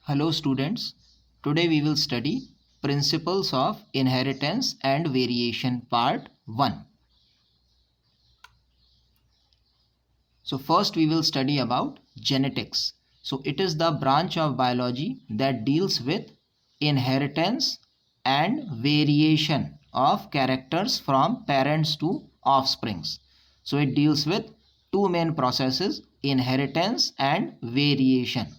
Hello students, today we will study Principles of Inheritance and Variation Part 1. So first we will study about genetics. So it is the branch of biology that deals with inheritance and variation of characters from parents to offsprings. So it deals with two main processes, inheritance and variation.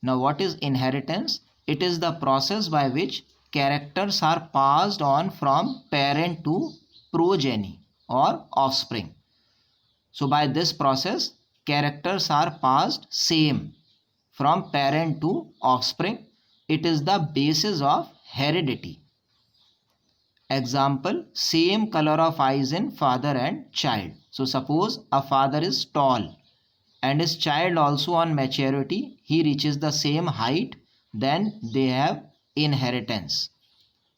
Now, what is inheritance? It is the process by which characters are passed on from parent to progeny or offspring. So, by this process, characters are passed same from parent to offspring. It is the basis of heredity. Example, same color of eyes in father and child. So, suppose a father is tall and his child also on maturity, he reaches the same height, then they have inheritance.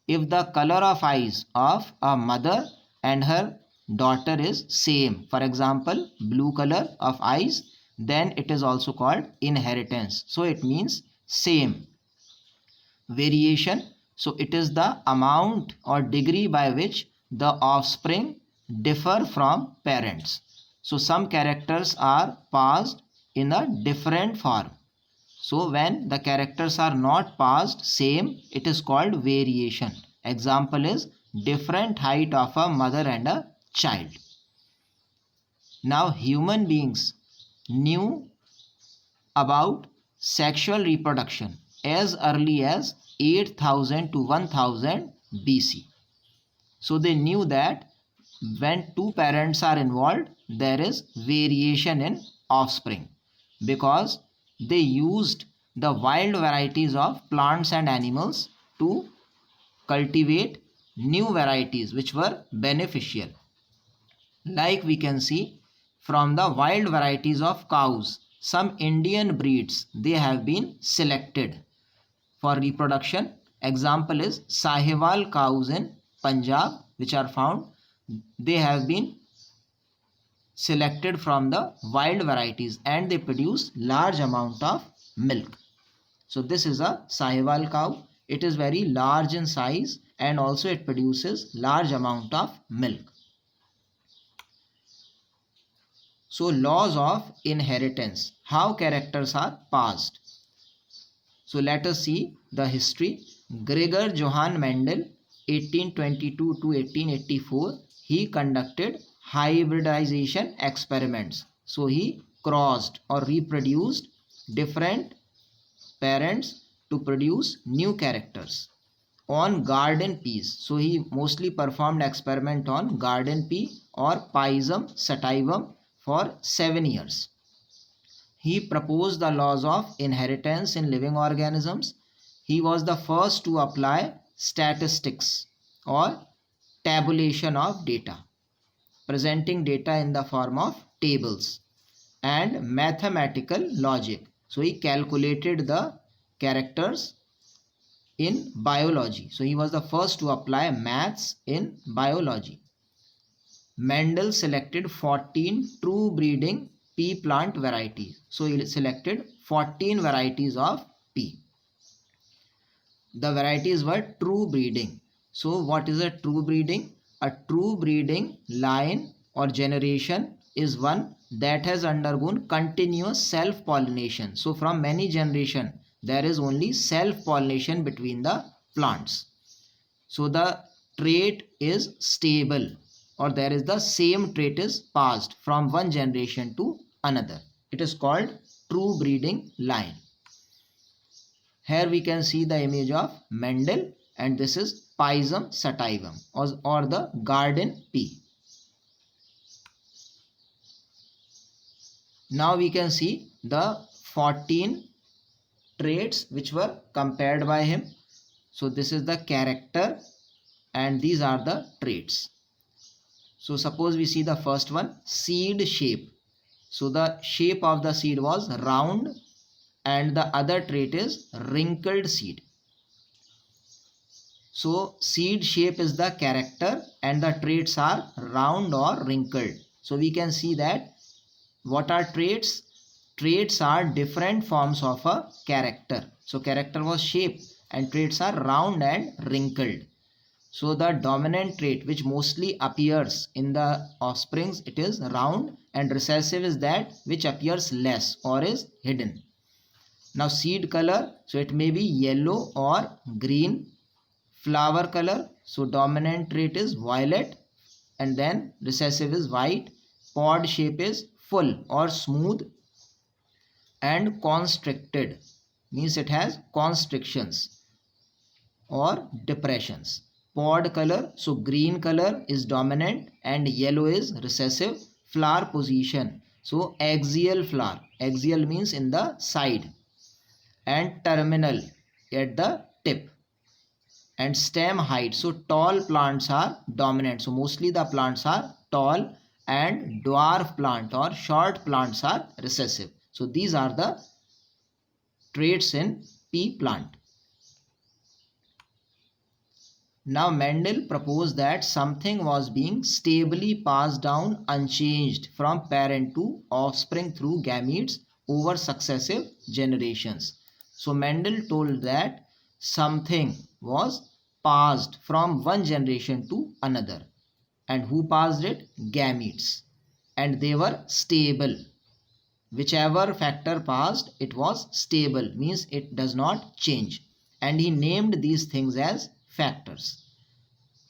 If the color of eyes of a mother and her daughter is same, for example blue color of eyes, then it is also called inheritance. So it means same. Variation, so it is the amount or degree by which the offspring differ from parents. So some characters are passed in a different form. So when the characters are not passed same, it is called variation. Example is different height of a mother and a child. Now human beings knew about sexual reproduction as early as 8000 to 1000 BC. So they knew that when two parents are involved, there is variation in offspring because they used the wild varieties of plants and animals to cultivate new varieties which were beneficial. Like we can see from the wild varieties of cows, some Indian breeds, they have been selected for reproduction. Example is Sahiwal cows in Punjab which are found. They have been selected from the wild varieties and they produce large amount of milk. So this is a Sahiwal cow. It is very large in size and also it produces large amount of milk. So laws of inheritance, how characters are passed. So let us see the history. Gregor Johann Mendel 1822 to 1884, he conducted hybridization experiments. So he crossed or reproduced different parents to produce new characters. On garden peas, so he mostly performed experiment on garden pea or Pisum sativum for 7 years. He proposed the laws of inheritance in living organisms. He was the first to apply statistics or tabulation of data, presenting data in the form of tables, and mathematical logic. So he calculated the characters in biology. So he was the first to apply maths in biology. Mendel selected 14 true breeding pea plant varieties. So he selected 14 varieties of pea. The varieties were true breeding. So what is a true breeding? A true breeding line or generation is one that has undergone continuous self-pollination. So from many generations, there is only self-pollination between the plants. So the trait is stable, or there is the same trait is passed from one generation to another. It is called true breeding line. Here we can see the image of Mendel, and this is Pisum sativum or the garden pea. Now we can see the 14 traits which were compared by him. So this is the character and these are the traits. So suppose we see the first one, seed shape. So the shape of the seed was round and the other trait is wrinkled seed. So seed shape is the character and the traits are round or wrinkled. So we can see that what are traits? traits are different forms of a character. So character was shape and traits are round and wrinkled. So the dominant trait which mostly appears in the offsprings, it is round, and recessive is that which appears less or is hidden. Now seed color, so it may be yellow or green. Flower color, so dominant trait is violet and then recessive is white. Pod shape is full or smooth, and constricted means it has constrictions or depressions. Pod color, so green color is dominant and yellow is recessive. Flower position, so axial flower, axial means in the side, and terminal at the tip. And stem height, so tall plants are dominant, so mostly the plants are tall, and dwarf plant or short plants are recessive. So these are the traits in pea plant. Now Mendel proposed that something was being stably passed down unchanged from parent to offspring through gametes over successive generations. So Mendel told that something was passed from one generation to another. And who passed it? Gametes. And they were stable. Whichever factor passed, it was stable, means it does not change. And he named these things as factors.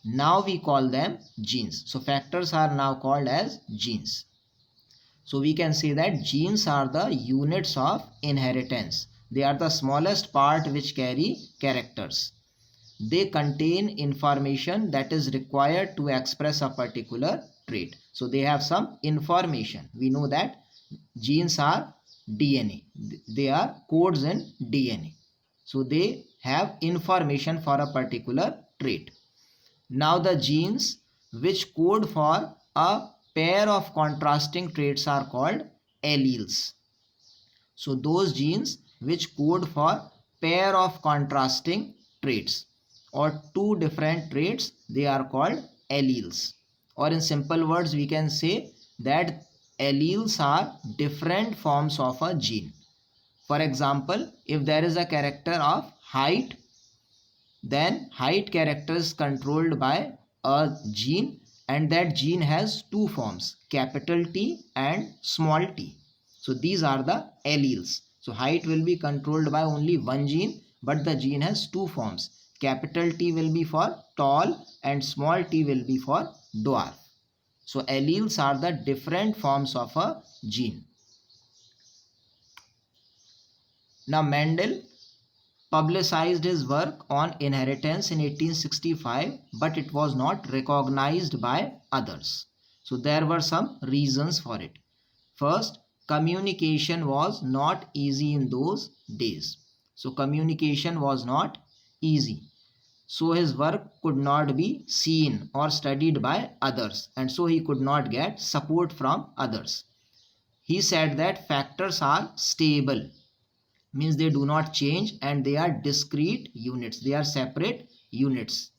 Now we call them genes. So factors are now called as genes. So we can say that genes are the units of inheritance. They are the smallest part which carry characters. They contain information that is required to express a particular trait. So they have some information. We know that genes are DNA. They are codes in DNA. So they have information for a particular trait. Now the genes which code for a pair of contrasting traits are called alleles. So those genes which code for pair of contrasting traits or two different traits, they are called alleles. Or in simple words we can say that alleles are different forms of a gene. For example, if there is a character of height, then height character is controlled by a gene, and that gene has two forms, capital T and small t. So these are the alleles. So height will be controlled by only one gene, but the gene has two forms. Capital T will be for tall and small t will be for dwarf. So alleles are the different forms of a gene. Now Mendel publicized his work on inheritance in 1865, but it was not recognized by others. So there were some reasons for it. First, communication was not easy in those days. So communication was not easy. So his work could not be seen or studied by others, and so he could not get support from others. He said that factors are stable, means they do not change, and they are discrete units. They are separate units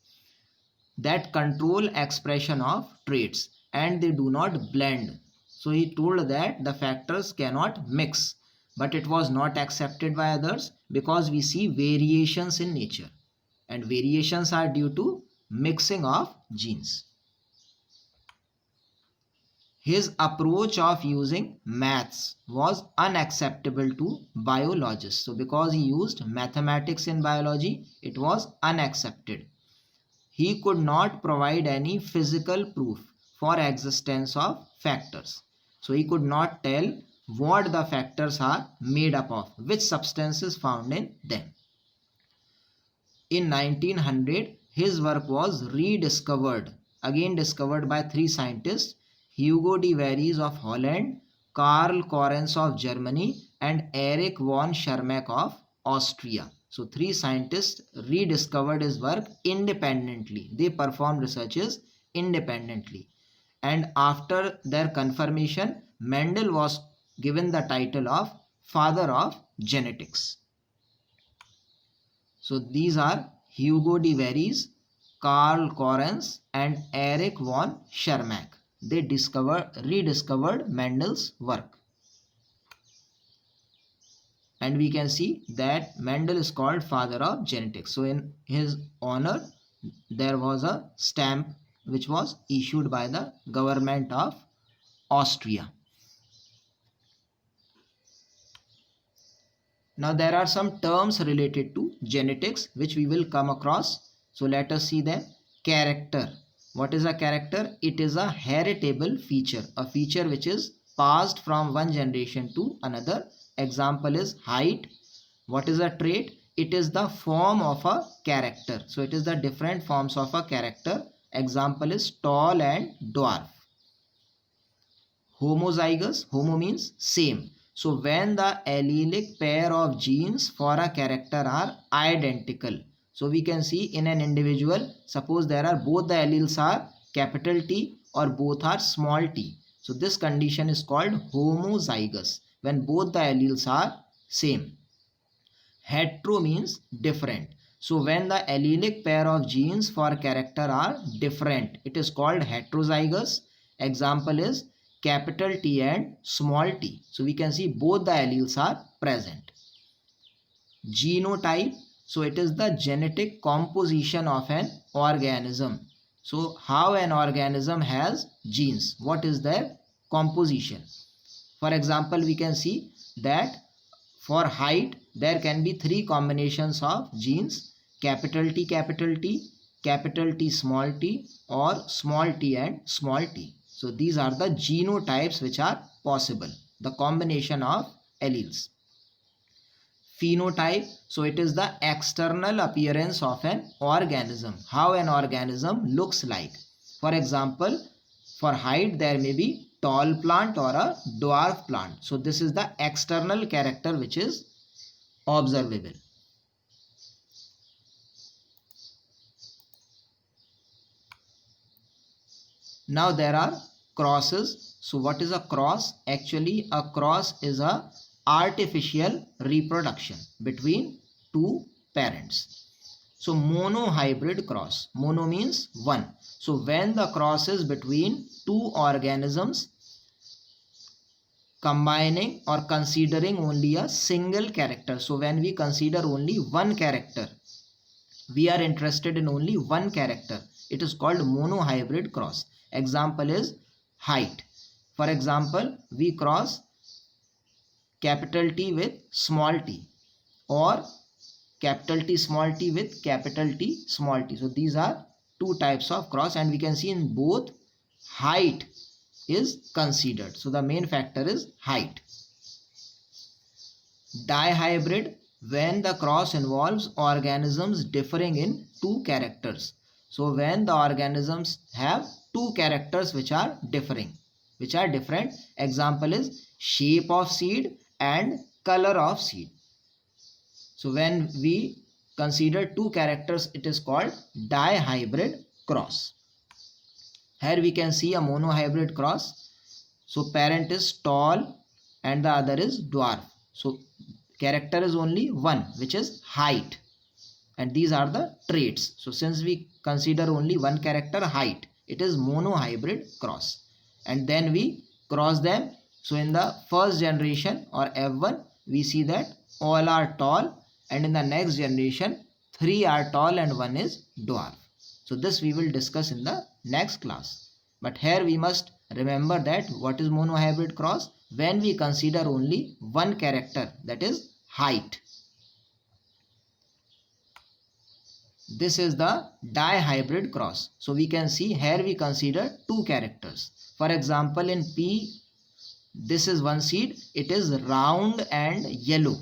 that control expression of traits, and they do not blend. So he told that the factors cannot mix, but it was not accepted by others because we see variations in nature, and variations are due to mixing of genes. His approach of using maths was unacceptable to biologists. So because he used mathematics in biology, it was unaccepted. He could not provide any physical proof for existence of factors. So he could not tell what the factors are made up of, which substance is found in them. In 1900, his work was rediscovered, again discovered by three scientists, Hugo de Vries of Holland, Karl Correns of Germany, and Erich von Schermach of Austria. So three scientists rediscovered his work independently. They performed researches independently. And after their confirmation, Mendel was given the title of father of genetics. So these are Hugo de Vries, Karl Correns, and Erich von Schermach. They rediscovered Mendel's work. and we can see that Mendel is called father of genetics. So in his honor, there was a stamp which was issued by the government of Austria. Now there are some terms related to genetics which we will come across. So let us see them. Character. What is a character? It is a heritable feature, a feature which is passed from one generation to another. Example is height. What is a trait? It is the form of a character. So it is the different forms of a character. Example is tall and dwarf. Homozygous. Homo means same. So when the allelic pair of genes for a character are identical. So we can see in an individual, suppose there are both the alleles are capital T or both are small t. So this condition is called homozygous, when both the alleles are same. Hetero means different. So when the allelic pair of genes for character are different, it is called heterozygous. Example is capital T and small t. So we can see both the alleles are present. Genotype. So it is the genetic composition of an organism. So how an organism has genes? What is their composition? For example, we can see that for height, there can be three combinations of genes: capital T, capital T, capital T, small t, or small t and small t. So these are the genotypes which are possible, the combination of alleles. Phenotype. So it is the external appearance of an organism, how an organism looks like. For example, for height there may be tall plant or a dwarf plant. So this is the external character which is observable. Now there are crosses. So what is a cross? Actually a cross is a artificial reproduction between two parents. So monohybrid cross. Mono means one. So when the cross is between two organisms combining or considering only a single character. So when we consider only one character, we are interested in only one character, it is called monohybrid cross. Example is height. For example, we cross capital T with small t or capital T small t with capital T small t. So these are two types of cross, and we can see in both height is considered. So the main factor is height. Dihybrid, when the cross involves organisms differing in two characters. So when the organisms have two characters which are different. Example is shape of seed and color of seed. So when we consider two characters, it is called dihybrid cross. Here we can see a monohybrid cross. So parent is tall and the other is dwarf. So character is only one, which is height, and these are the traits. So since we consider only one character, height, it is monohybrid cross, and then we cross them. So in the first generation or F1, we see that all are tall, and in the next generation 3 are tall and 1 is dwarf. So this we will discuss in the next class. But here we must remember that what is monohybrid cross? When we consider only one character, that is height. This is the dihybrid cross. So we can see here we consider two characters. For example, in P, this is one seed. It is round and yellow.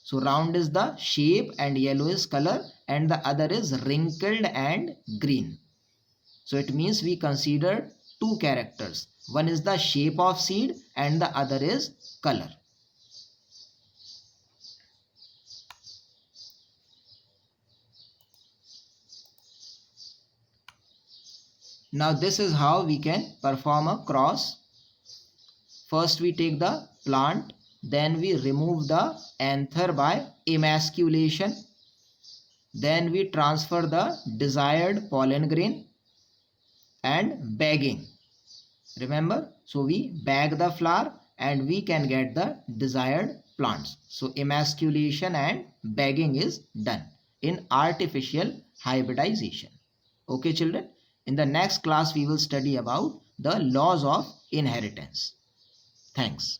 So round is the shape and yellow is color, and the other is wrinkled and green. So it means we consider two characters. One is the shape of seed and the other is color. Now this is how we can perform a cross. First we take the plant, then we remove the anther by emasculation. Then we transfer the desired pollen grain and bagging. Remember, so we bag the flower and we can get the desired plants. So emasculation and bagging is done in artificial hybridization. Okay children, in the next class we will study about the laws of inheritance. Thanks.